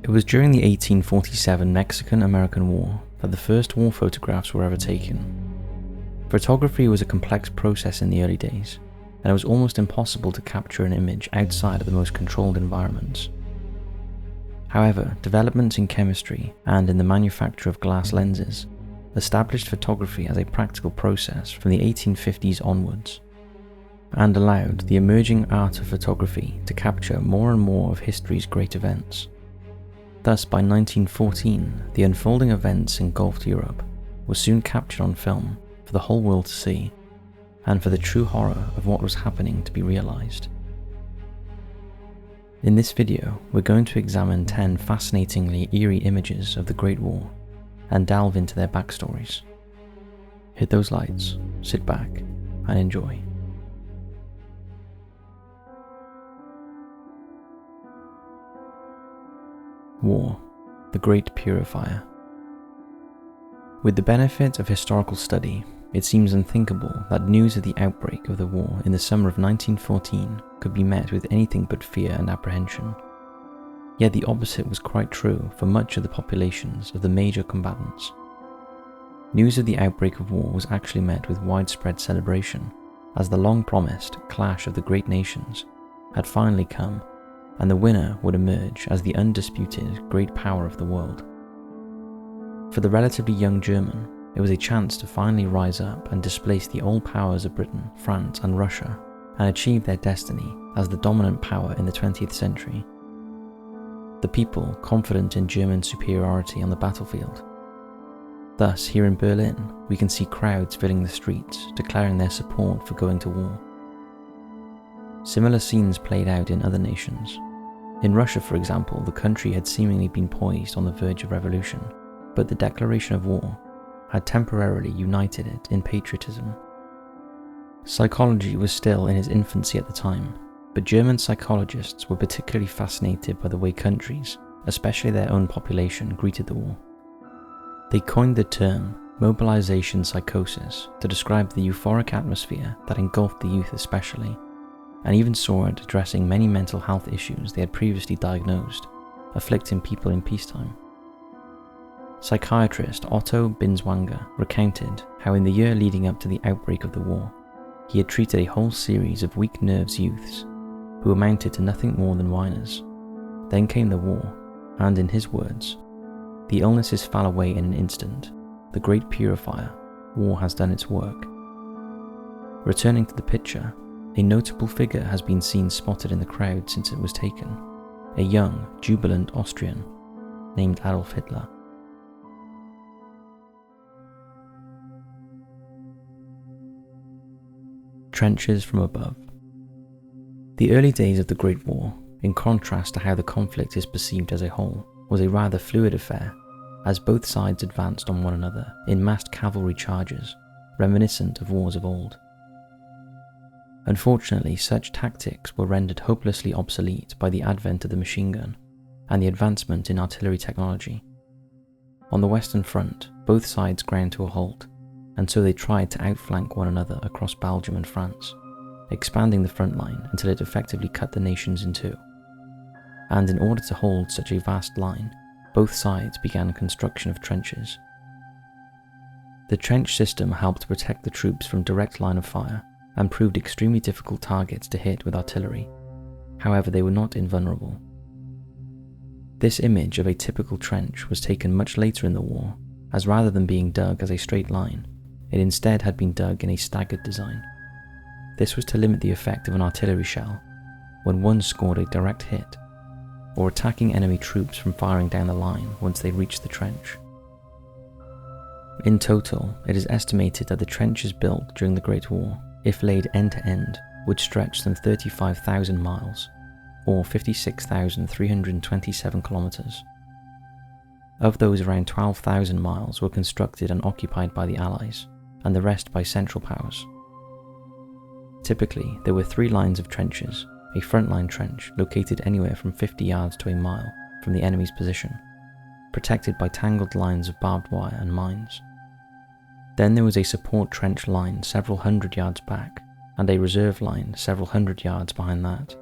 It was during the 1847 Mexican-American War that the first war photographs were ever taken. Photography was a complex process in the early days, and it was almost impossible to capture an image outside of the most controlled environments. However, developments in chemistry and in the manufacture of glass lenses established photography as a practical process from the 1850s onwards, and allowed the emerging art of photography to capture more and more of history's great events. Thus, by 1914, the unfolding events engulfed Europe were soon captured on film for the whole world to see, and for the true horror of what was happening to be realized. In this video, we're going to examine 10 fascinatingly eerie images of the Great War and delve into their backstories. Hit those lights, sit back, and enjoy. War, the Great Purifier. With the benefit of historical study, it seems unthinkable that news of the outbreak of the war in the summer of 1914 could be met with anything but fear and apprehension. Yet the opposite was quite true for much of the populations of the major combatants. News of the outbreak of war was actually met with widespread celebration, as the long-promised clash of the great nations had finally come, and the winner would emerge as the undisputed great power of the world. For the relatively young German, it was a chance to finally rise up and displace the old powers of Britain, France, and Russia, and achieve their destiny as the dominant power in the 20th century. The people confident in German superiority on the battlefield. Thus, here in Berlin, we can see crowds filling the streets, declaring their support for going to war. Similar scenes played out in other nations. In Russia, for example, the country had seemingly been poised on the verge of revolution, but the declaration of war had temporarily united it in patriotism. Psychology was still in its infancy at the time, but German psychologists were particularly fascinated by the way countries, especially their own population, greeted the war. They coined the term mobilization psychosis to describe the euphoric atmosphere that engulfed the youth especially, and even saw it addressing many mental health issues they had previously diagnosed, afflicting people in peacetime. Psychiatrist Otto Binswanger recounted how in the year leading up to the outbreak of the war, he had treated a whole series of weak-nerved youths who amounted to nothing more than whiners. Then came the war, and in his words, the illnesses fell away in an instant. The Great Purifier, war has done its work. Returning to the picture, a notable figure has been seen spotted in the crowd since it was taken, a young, jubilant Austrian named Adolf Hitler. Trenches from above. The early days of the Great War, in contrast to how the conflict is perceived as a whole, was a rather fluid affair, as both sides advanced on one another in massed cavalry charges, reminiscent of wars of old. Unfortunately, such tactics were rendered hopelessly obsolete by the advent of the machine gun and the advancement in artillery technology. On the Western Front, both sides ground to a halt, and so they tried to outflank one another across Belgium and France, expanding the front line until it effectively cut the nations in two. And in order to hold such a vast line, both sides began construction of trenches. The trench system helped protect the troops from direct line of fire and proved extremely difficult targets to hit with artillery. However, they were not invulnerable. This image of a typical trench was taken much later in the war, as rather than being dug as a straight line, it instead had been dug in a staggered design. This was to limit the effect of an artillery shell when one scored a direct hit, or attacking enemy troops from firing down the line once they reached the trench. In total, it is estimated that the trenches built during the Great War, if laid end to end, would stretch some 35,000 miles, or 56,327 kilometers. Of those, around 12,000 miles were constructed and occupied by the Allies, and the rest by Central Powers. Typically, there were 3 lines of trenches, a frontline trench located anywhere from 50 yards to a mile from the enemy's position, protected by tangled lines of barbed wire and mines. Then there was a support trench line several hundred yards back, and a reserve line several hundred yards behind that.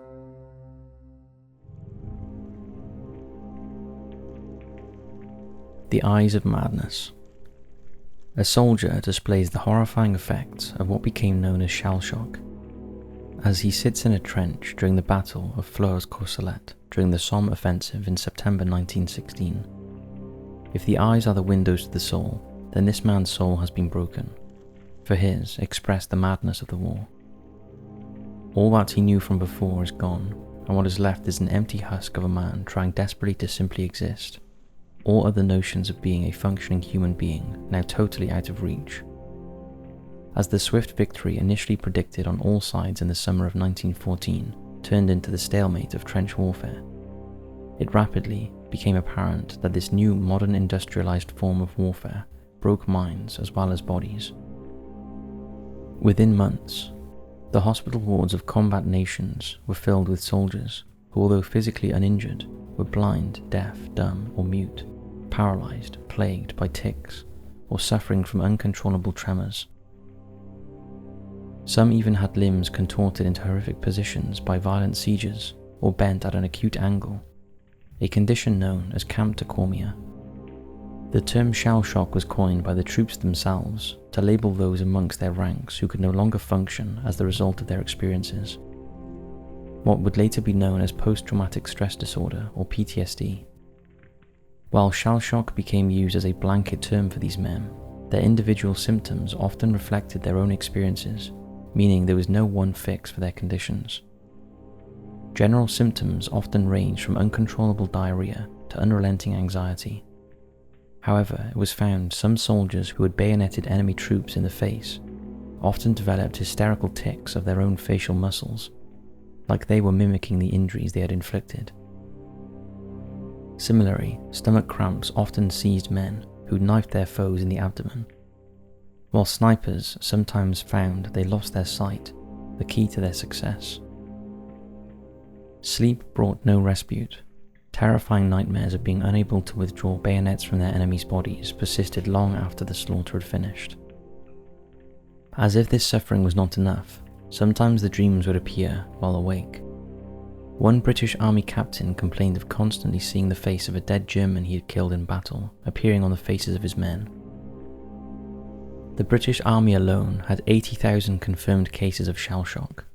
The Eyes of Madness. A soldier displays the horrifying effects of what became known as shell shock, as he sits in a trench during the Battle of Flers-Courcelette during the Somme offensive in September 1916. If the eyes are the windows to the soul, then this man's soul has been broken, for his expressed the madness of the war. All that he knew from before is gone, and what is left is an empty husk of a man trying desperately to simply exist. All other notions of being a functioning human being now totally out of reach. As the swift victory initially predicted on all sides in the summer of 1914 turned into the stalemate of trench warfare, it rapidly became apparent that this new modern industrialized form of warfare broke minds as well as bodies. Within months, the hospital wards of combat nations were filled with soldiers who, although physically uninjured, were blind, deaf, dumb, or mute, paralyzed, plagued by tics, or suffering from uncontrollable tremors. Some even had limbs contorted into horrific positions by violent seizures or bent at an acute angle, a condition known as camptochromia. The term shell shock was coined by the troops themselves to label those amongst their ranks who could no longer function as the result of their experiences. What would later be known as post-traumatic stress disorder, or PTSD. While shell shock became used as a blanket term for these men, their individual symptoms often reflected their own experiences, meaning there was no one fix for their conditions. General symptoms often ranged from uncontrollable diarrhea to unrelenting anxiety. However, it was found some soldiers who had bayoneted enemy troops in the face often developed hysterical tics of their own facial muscles, like they were mimicking the injuries they had inflicted. Similarly, stomach cramps often seized men who knifed their foes in the abdomen, while snipers sometimes found they lost their sight, the key to their success. Sleep brought no respite. Terrifying nightmares of being unable to withdraw bayonets from their enemies' bodies persisted long after the slaughter had finished. As if this suffering was not enough, sometimes the dreams would appear while awake. One British Army captain complained of constantly seeing the face of a dead German he had killed in battle appearing on the faces of his men. The British Army alone had 80,000 confirmed cases of shell shock,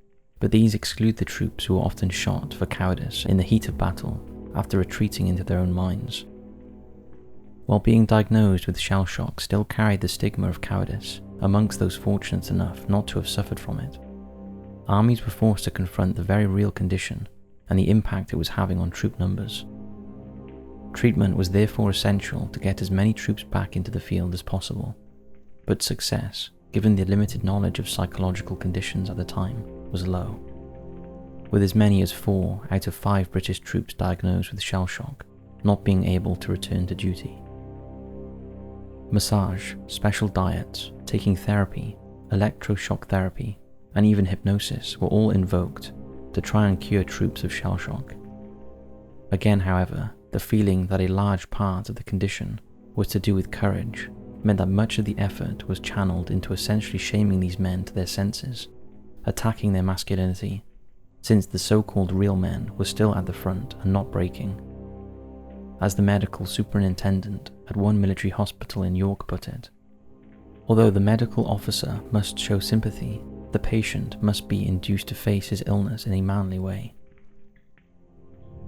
but these exclude the troops who were often shot for cowardice in the heat of battle after retreating into their own mines. While being diagnosed with shell shock still carried the stigma of cowardice amongst those fortunate enough not to have suffered from it, armies were forced to confront the very real condition and the impact it was having on troop numbers. Treatment was therefore essential to get as many troops back into the field as possible, but success, given the limited knowledge of psychological conditions at the time, was low, with as many as 4 out of 5 British troops diagnosed with shell shock not being able to return to duty. Massage, special diets, taking therapy, electroshock therapy, and even hypnosis were all invoked to try and cure troops of shell shock. Again, however, the feeling that a large part of the condition was to do with courage meant that much of the effort was channeled into essentially shaming these men to their senses, attacking their masculinity, since the so-called real men were still at the front and not breaking. As the medical superintendent at one military hospital in York put it, although the medical officer must show sympathy, the patient must be induced to face his illness in a manly way.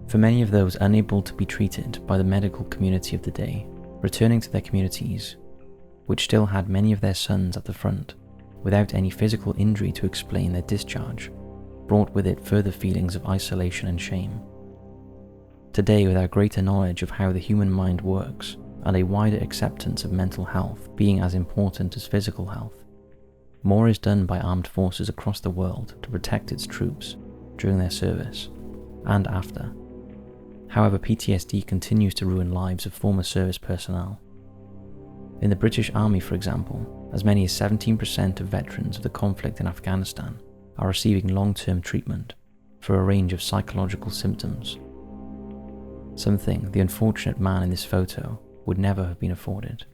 For many of those unable to be treated by the medical community of the day, returning to their communities, which still had many of their sons at the front, without any physical injury to explain their discharge, brought with it further feelings of isolation and shame. Today, with our greater knowledge of how the human mind works, and a wider acceptance of mental health being as important as physical health, more is done by armed forces across the world to protect its troops during their service and after. However, PTSD continues to ruin lives of former service personnel. In the British Army, for example, as many as 17% of veterans of the conflict in Afghanistan are receiving long-term treatment for a range of psychological symptoms, something the unfortunate man in this photo would never have been afforded.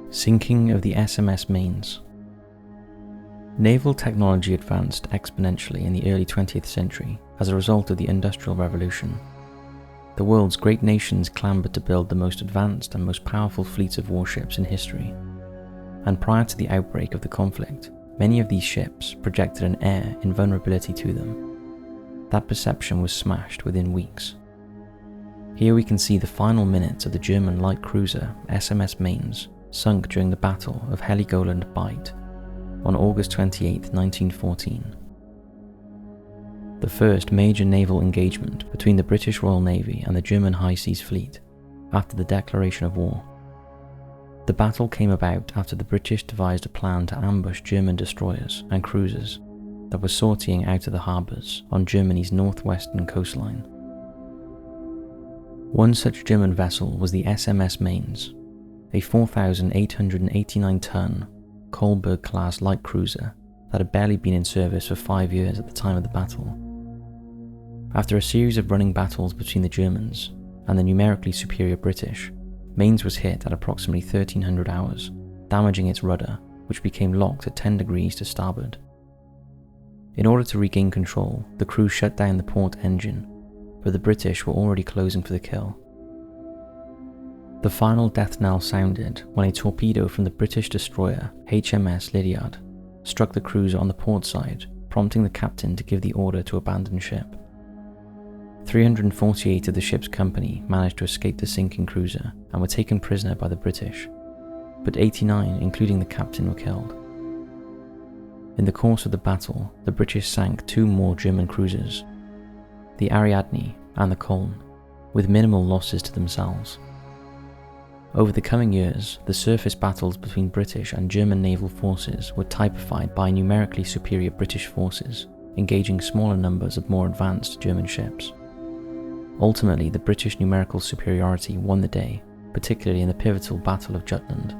Sinking of the SMS Mainz. Naval technology advanced exponentially in the early 20th century as a result of the Industrial Revolution. The world's great nations clambered to build the most advanced and most powerful fleets of warships in history. And prior to the outbreak of the conflict, many of these ships projected an air invulnerability to them. That perception was smashed within weeks. Here we can see the final minutes of the German light cruiser SMS Mainz, sunk during the Battle of Heligoland Bight on August 28, 1914. The first major naval engagement between the British Royal Navy and the German High Seas Fleet after the declaration of war. The battle came about after the British devised a plan to ambush German destroyers and cruisers that were sortying out of the harbours on Germany's northwestern coastline. One such German vessel was the SMS Mainz, a 4,889-ton Kolberg-class light cruiser that had barely been in service for 5 years at the time of the battle. After a series of running battles between the Germans and the numerically superior British, Mainz was hit at approximately 1300 hours, damaging its rudder, which became locked at 10 degrees to starboard. In order to regain control, the crew shut down the port engine, but the British were already closing for the kill. The final death knell sounded when a torpedo from the British destroyer HMS Lydiard struck the cruiser on the port side, prompting the captain to give the order to abandon ship. 348 of the ship's company managed to escape the sinking cruiser and were taken prisoner by the British, but 89, including the captain, were killed. In the course of the battle, the British sank 2 more German cruisers, the Ariadne and the Köln, with minimal losses to themselves. Over the coming years, the surface battles between British and German naval forces were typified by numerically superior British forces engaging smaller numbers of more advanced German ships. Ultimately, the British numerical superiority won the day, particularly in the pivotal Battle of Jutland.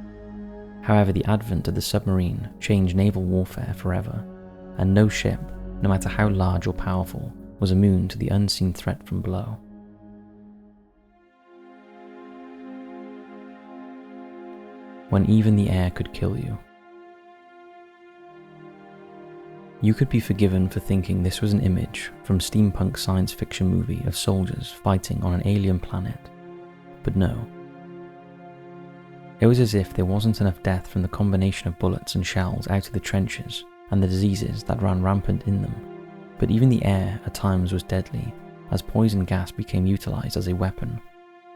However, the advent of the submarine changed naval warfare forever, and no ship, no matter how large or powerful, was immune to the unseen threat from below. When even the air could kill you. You could be forgiven for thinking this was an image from steampunk science fiction movie of soldiers fighting on an alien planet, but no. It was as if there wasn't enough death from the combination of bullets and shells out of the trenches and the diseases that ran rampant in them, but even the air at times was deadly, as poison gas became utilised as a weapon,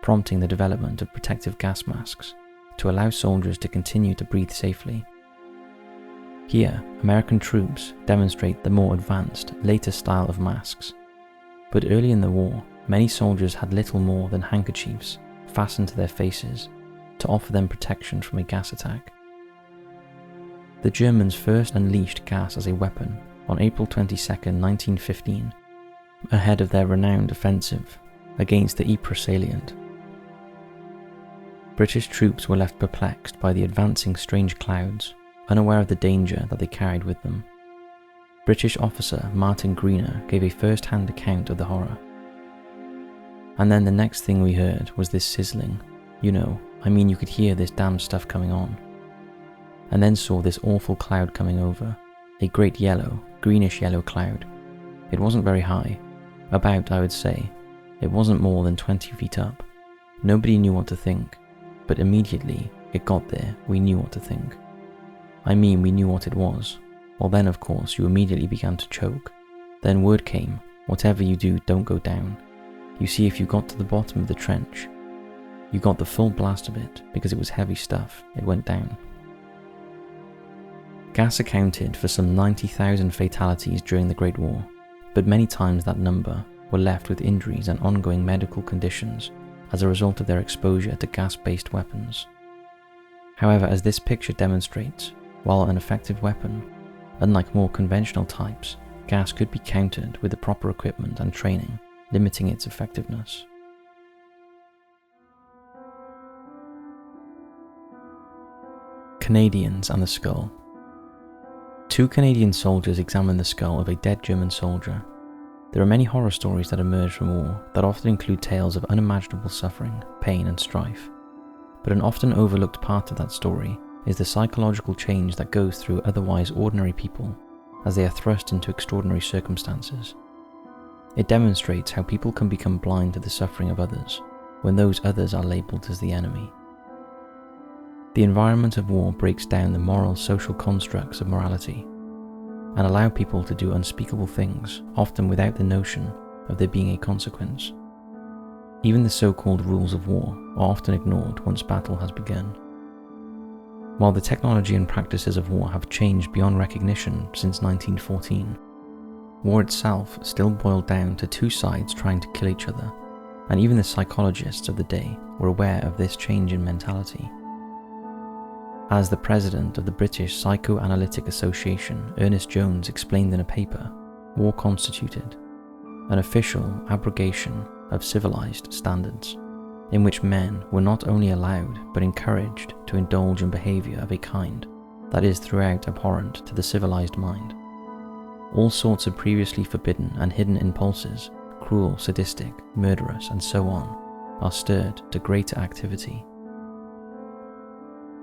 prompting the development of protective gas masks to allow soldiers to continue to breathe safely. Here, American troops demonstrate the more advanced, later style of masks, but early in the war, many soldiers had little more than handkerchiefs fastened to their faces to offer them protection from a gas attack. The Germans first unleashed gas as a weapon on April 22, 1915, ahead of their renowned offensive against the Ypres salient. British troops were left perplexed by the advancing strange clouds, unaware of the danger that they carried with them. British officer Martin Greener gave a first-hand account of the horror. And then the next thing we heard was this sizzling. You could hear this damn stuff coming on. And then saw this awful cloud coming over, a great yellow, greenish yellow cloud. It wasn't very high, about, I would say, it wasn't more than 20 feet up. Nobody knew what to think, but immediately it got there, we knew what to think. We knew what it was. Well then, of course, you immediately began to choke. Then word came, whatever you do, don't go down. You see, if you got to the bottom of the trench, you got the full blast of it, because it was heavy stuff, it went down. Gas accounted for some 90,000 fatalities during the Great War, but many times that number were left with injuries and ongoing medical conditions as a result of their exposure to gas-based weapons. However, as this picture demonstrates, while an effective weapon, unlike more conventional types, gas could be countered with the proper equipment and training, limiting its effectiveness. Canadians and the skull. 2 Canadian soldiers examined the skull of a dead German soldier. There are many horror stories that emerge from war that often include tales of unimaginable suffering, pain and strife. But an often overlooked part of that story is the psychological change that goes through otherwise ordinary people as they are thrust into extraordinary circumstances. It demonstrates how people can become blind to the suffering of others when those others are labelled as the enemy. The environment of war breaks down the moral social constructs of morality and allow people to do unspeakable things, often without the notion of there being a consequence. Even the so-called rules of war are often ignored once battle has begun. While the technology and practices of war have changed beyond recognition since 1914, war itself still boiled down to two sides trying to kill each other, and even the psychologists of the day were aware of this change in mentality. As the president of the British Psychoanalytic Association, Ernest Jones, explained in a paper, war constituted an official abrogation of civilized standards, in which men were not only allowed but encouraged to indulge in behavior of a kind that is throughout abhorrent to the civilized mind. All sorts of previously forbidden and hidden impulses, cruel, sadistic, murderous, and so on, are stirred to greater activity.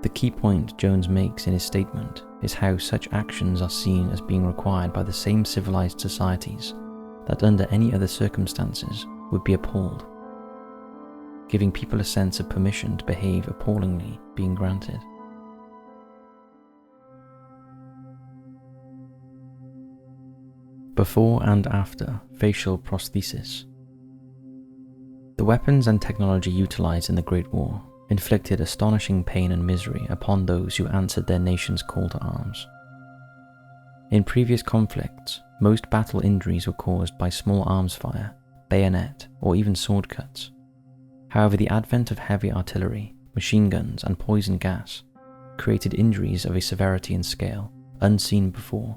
The key point Jones makes in his statement is how such actions are seen as being required by the same civilized societies that under any other circumstances would be appalled, giving people a sense of permission to behave appallingly being granted. Before and after facial prosthesis. The weapons and technology utilized in the Great War inflicted astonishing pain and misery upon those who answered their nation's call to arms. In previous conflicts, most battle injuries were caused by small arms fire, bayonet, or even sword cuts. However, the advent of heavy artillery, machine guns, and poison gas created injuries of a severity and scale unseen before,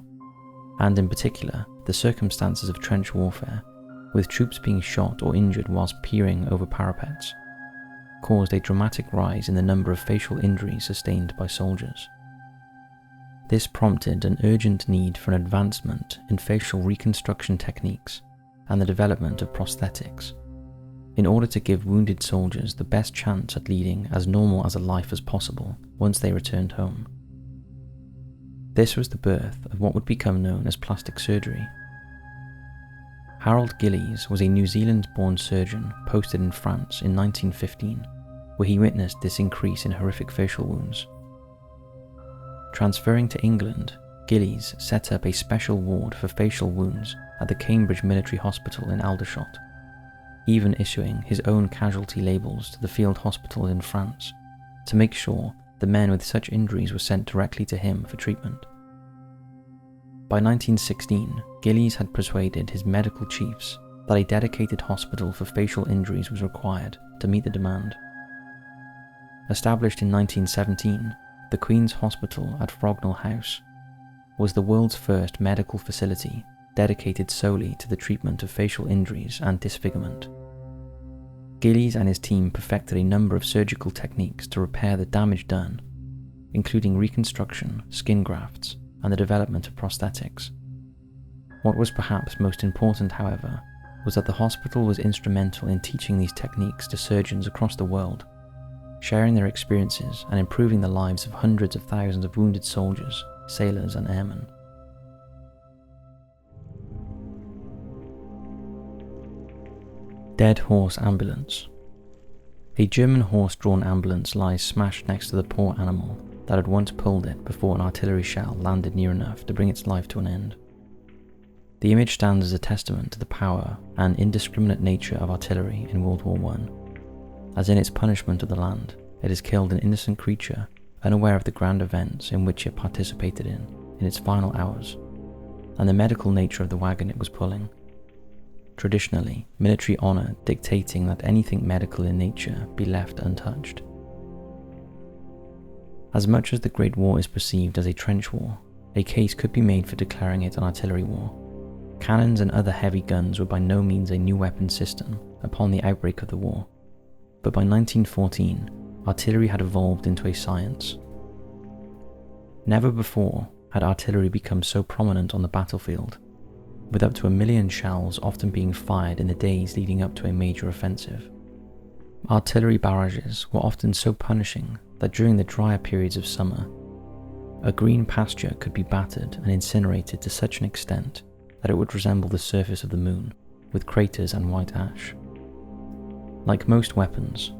and in particular, the circumstances of trench warfare, with troops being shot or injured whilst peering over parapets, caused a dramatic rise in the number of facial injuries sustained by soldiers. This prompted an urgent need for an advancement in facial reconstruction techniques and the development of prosthetics, in order to give wounded soldiers the best chance at leading as normal as a life as possible once they returned home. This was the birth of what would become known as plastic surgery. Harold Gillies was a New Zealand-born surgeon posted in France in 1915, where he witnessed this increase in horrific facial wounds. Transferring to England, Gillies set up a special ward for facial wounds at the Cambridge Military Hospital in Aldershot, even issuing his own casualty labels to the field hospital in France to make sure the men with such injuries were sent directly to him for treatment. By 1916, Gillies had persuaded his medical chiefs that a dedicated hospital for facial injuries was required to meet the demand. Established in 1917, the Queen's Hospital at Frognall House was the world's first medical facility dedicated solely to the treatment of facial injuries and disfigurement. Gillies and his team perfected a number of surgical techniques to repair the damage done, including reconstruction, skin grafts, and the development of prosthetics. What was perhaps most important, however, was that the hospital was instrumental in teaching these techniques to surgeons across the world, sharing their experiences and improving the lives of hundreds of thousands of wounded soldiers, sailors, and airmen. Dead horse ambulance. A German horse-drawn ambulance lies smashed next to the poor animal that had once pulled it before an artillery shell landed near enough to bring its life to an end. The image stands as a testament to the power and indiscriminate nature of artillery in World War I, as in its punishment of the land, it has killed an innocent creature unaware of the grand events in which it participated in its final hours, and the medical nature of the wagon it was pulling. Traditionally, military honour dictating that anything medical in nature be left untouched. As much as the Great War is perceived as a trench war, a case could be made for declaring it an artillery war. Cannons and other heavy guns were by no means a new weapon system upon the outbreak of the war, but by 1914, artillery had evolved into a science. Never before had artillery become so prominent on the battlefield, with up to 1 million shells often being fired in the days leading up to a major offensive. Artillery barrages were often so punishing that during the drier periods of summer, A green pasture could be battered and incinerated to such an extent that it would resemble the surface of the moon, with craters and white ash. Like most weapons,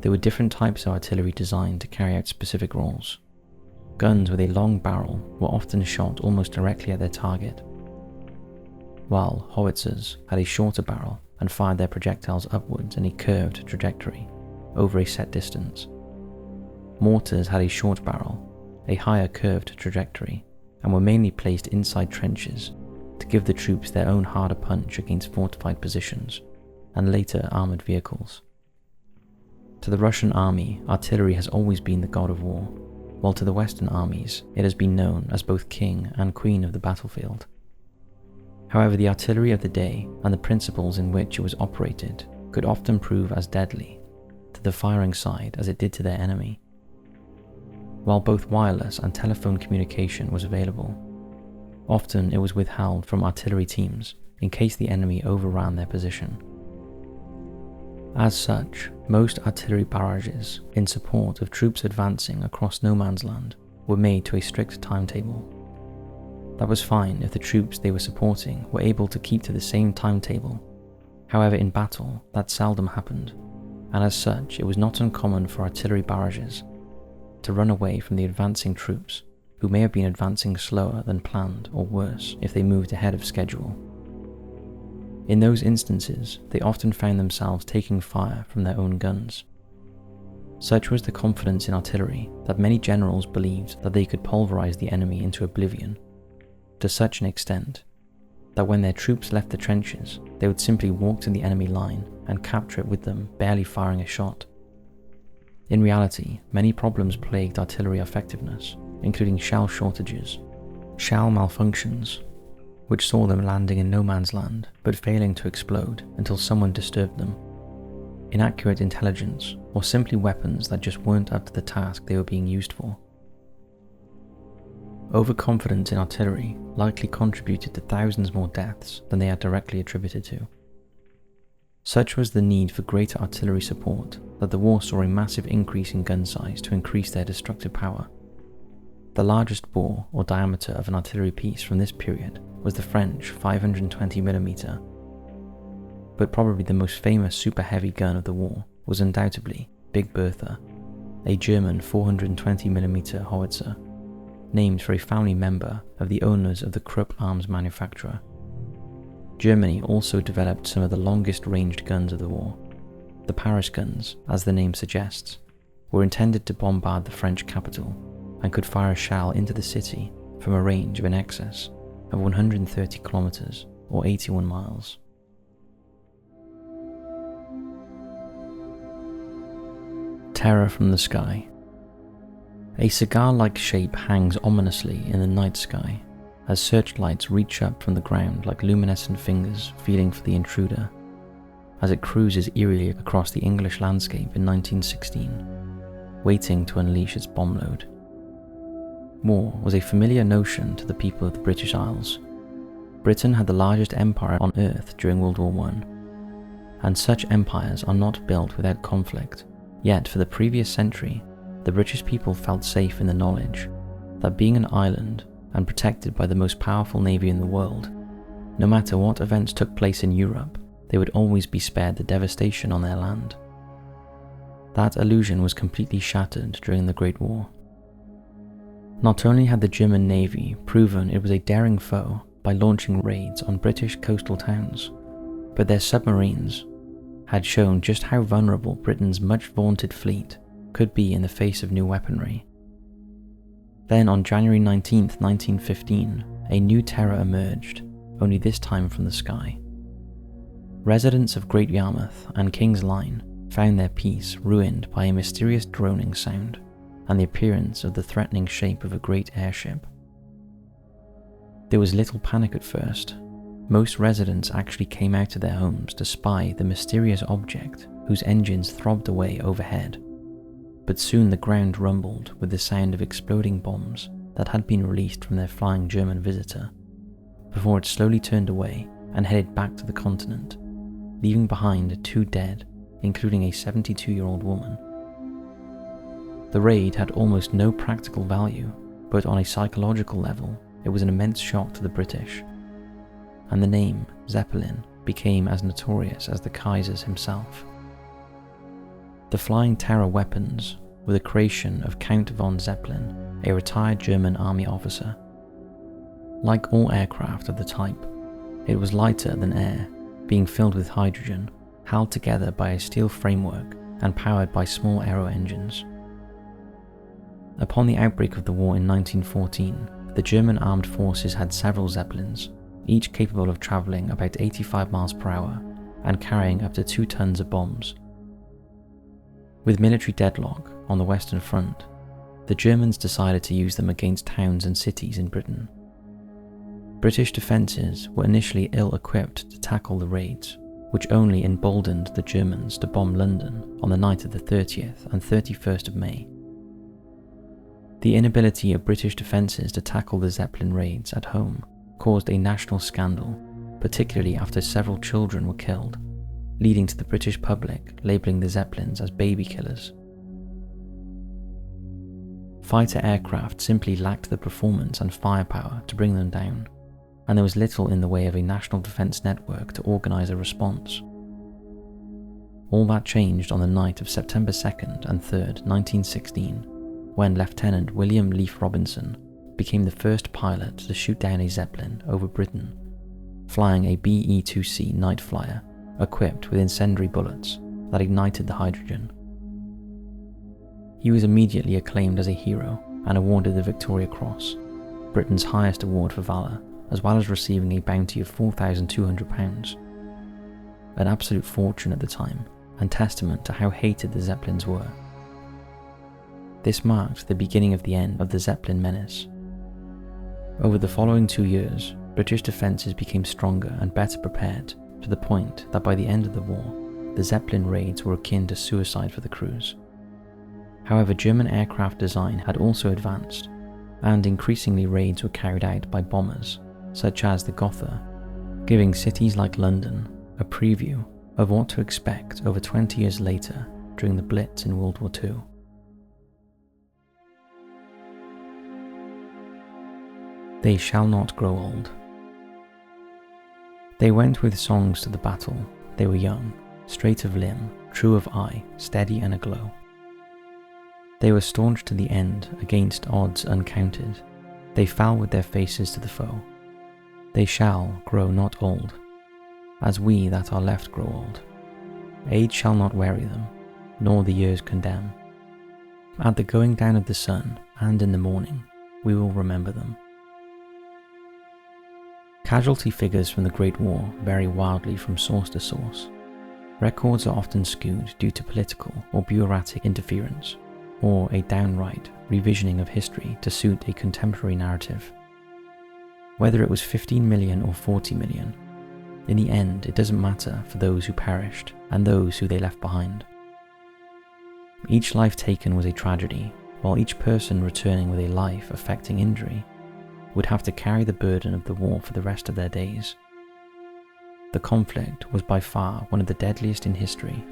there were different types of artillery designed to carry out specific roles. Guns with a long barrel were often shot almost directly at their target, while howitzers had a shorter barrel and fired their projectiles upwards in a curved trajectory over a set distance. Mortars had a short barrel, a higher curved trajectory, and were mainly placed inside trenches to give the troops their own harder punch against fortified positions and later armoured vehicles. To the Russian army, artillery has always been the god of war, while to the Western armies it has been known as both king and queen of the battlefield. However, the artillery of the day and the principles in which it was operated could often prove as deadly to the firing side as it did to their enemy. While both wireless and telephone communication was available, often it was withheld from artillery teams in case the enemy overran their position. As such, most artillery barrages in support of troops advancing across no man's land were made to a strict timetable. That was fine if the troops they were supporting were able to keep to the same timetable. However, in battle, that seldom happened, and as such, it was not uncommon for artillery barrages to run away from the advancing troops, who may have been advancing slower than planned or worse if they moved ahead of schedule. In those instances, they often found themselves taking fire from their own guns. Such was the confidence in artillery that many generals believed that they could pulverize the enemy into oblivion, to such an extent that when their troops left the trenches, they would simply walk to the enemy line and capture it with them, barely firing a shot. In reality, many problems plagued artillery effectiveness, including shell shortages, shell malfunctions, which saw them landing in no man's land but failing to explode until someone disturbed them, inaccurate intelligence, or simply weapons that just weren't up to the task they were being used for. Overconfidence in artillery likely contributed to thousands more deaths than they are directly attributed to. Such was the need for greater artillery support that the war saw a massive increase in gun size to increase their destructive power. The largest bore or diameter of an artillery piece from this period was the French 520mm, but probably the most famous super heavy gun of the war was undoubtedly Big Bertha, a German 420mm howitzer, named for a family member of the owners of the Krupp arms manufacturer. Germany also developed some of the longest ranged guns of the war. The Paris guns, as the name suggests, were intended to bombard the French capital and could fire a shell into the city from a range of in excess of 130 kilometers or 81 miles. Terror from the sky. A cigar-like shape hangs ominously in the night sky as searchlights reach up from the ground like luminescent fingers feeling for the intruder, as it cruises eerily across the English landscape in 1916, waiting to unleash its bomb load. War was a familiar notion to the people of the British Isles. Britain had the largest empire on earth during World War I, and such empires are not built without conflict, yet for the previous century, the British people felt safe in the knowledge that being an island and protected by the most powerful navy in the world, no matter what events took place in Europe, they would always be spared the devastation on their land. That illusion was completely shattered during the Great War. Not only had the German Navy proven it was a daring foe by launching raids on British coastal towns, but their submarines had shown just how vulnerable Britain's much vaunted fleet could be in the face of new weaponry. Then on January 19, 1915, a new terror emerged, only this time from the sky. Residents of Great Yarmouth and King's Line found their peace ruined by a mysterious droning sound and the appearance of the threatening shape of a great airship. There was little panic at first. Most residents actually came out of their homes to spy the mysterious object whose engines throbbed away overhead. But soon the ground rumbled with the sound of exploding bombs that had been released from their flying German visitor, before it slowly turned away and headed back to the continent, leaving behind 2 dead, including a 72-year-old woman. The raid had almost no practical value, but on a psychological level, it was an immense shock to the British, and the name Zeppelin became as notorious as the Kaiser's himself. The flying terror weapons were the creation of Count von Zeppelin, a retired German army officer. Like all aircraft of the type, it was lighter than air, being filled with hydrogen, held together by a steel framework and powered by small aero engines. Upon the outbreak of the war in 1914, the German armed forces had several Zeppelins, each capable of travelling about 85 miles per hour and carrying up to 2 tons of bombs. With military deadlock on the Western Front, the Germans decided to use them against towns and cities in Britain. British defences were initially ill-equipped to tackle the raids, which only emboldened the Germans to bomb London on the night of the 30th and 31st of May. The inability of British defences to tackle the Zeppelin raids at home caused a national scandal, particularly after several children were killed, leading to the British public labelling the Zeppelins as baby killers. Fighter aircraft simply lacked the performance and firepower to bring them down, and there was little in the way of a national defence network to organise a response. All that changed on the night of September 2nd and 3rd, 1916, when Lieutenant William Leaf Robinson became the first pilot to shoot down a Zeppelin over Britain, flying a BE-2C night flyer equipped with incendiary bullets that ignited the hydrogen. He was immediately acclaimed as a hero and awarded the Victoria Cross, Britain's highest award for valour, as well as receiving a bounty of £4,200, an absolute fortune at the time and testament to how hated the Zeppelins were. This marked the beginning of the end of the Zeppelin menace. Over the following 2 years, British defences became stronger and better prepared, to the point that by the end of the war, the Zeppelin raids were akin to suicide for the crews. However, German aircraft design had also advanced, and increasingly raids were carried out by bombers, such as the Gotha, giving cities like London a preview of what to expect over 20 years later during the Blitz in World War II. They shall not grow old. They went with songs to the battle. They were young, straight of limb, true of eye, steady and aglow. They were staunch to the end against odds uncounted. They fell with their faces to the foe. They shall grow not old, as we that are left grow old. Age shall not weary them, nor the years condemn. At the going down of the sun and in the morning, we will remember them. Casualty figures from the Great War vary wildly from source to source. Records are often skewed due to political or bureaucratic interference, or a downright revisioning of history to suit a contemporary narrative. Whether it was 15 million or 40 million, in the end it doesn't matter for those who perished and those who they left behind. Each life taken was a tragedy, while each person returning with a life-affecting injury would have to carry the burden of the war for the rest of their days. The conflict was by far one of the deadliest in history,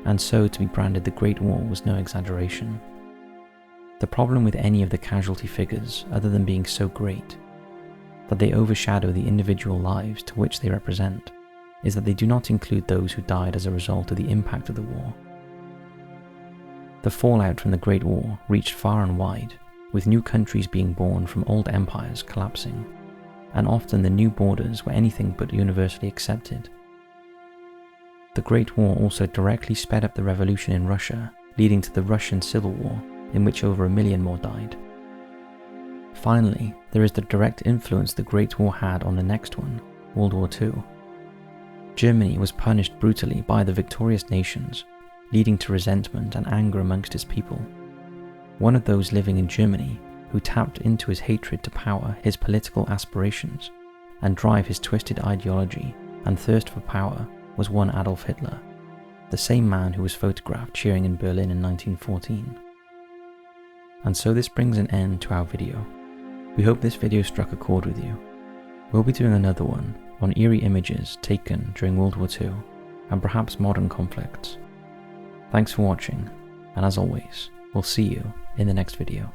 and so to be branded the Great War was no exaggeration. The problem with any of the casualty figures, other than being so great, that they overshadow the individual lives to which they represent, is that they do not include those who died as a result of the impact of the war. The fallout from the Great War reached far and wide, with new countries being born from old empires collapsing, and often the new borders were anything but universally accepted. The Great War also directly sped up the revolution in Russia, leading to the Russian Civil War, in which over 1 million more died. Finally, there is the direct influence the Great War had on the next one, World War II. Germany was punished brutally by the victorious nations, leading to resentment and anger amongst its people. One of those living in Germany who tapped into his hatred to power his political aspirations and drive his twisted ideology and thirst for power was one Adolf Hitler, the same man who was photographed cheering in Berlin in 1914. And so this brings an end to our video. We hope this video struck a chord with you. We'll be doing another one on eerie images taken during World War II and perhaps modern conflicts. Thanks for watching, and as always, we'll see you in the next video.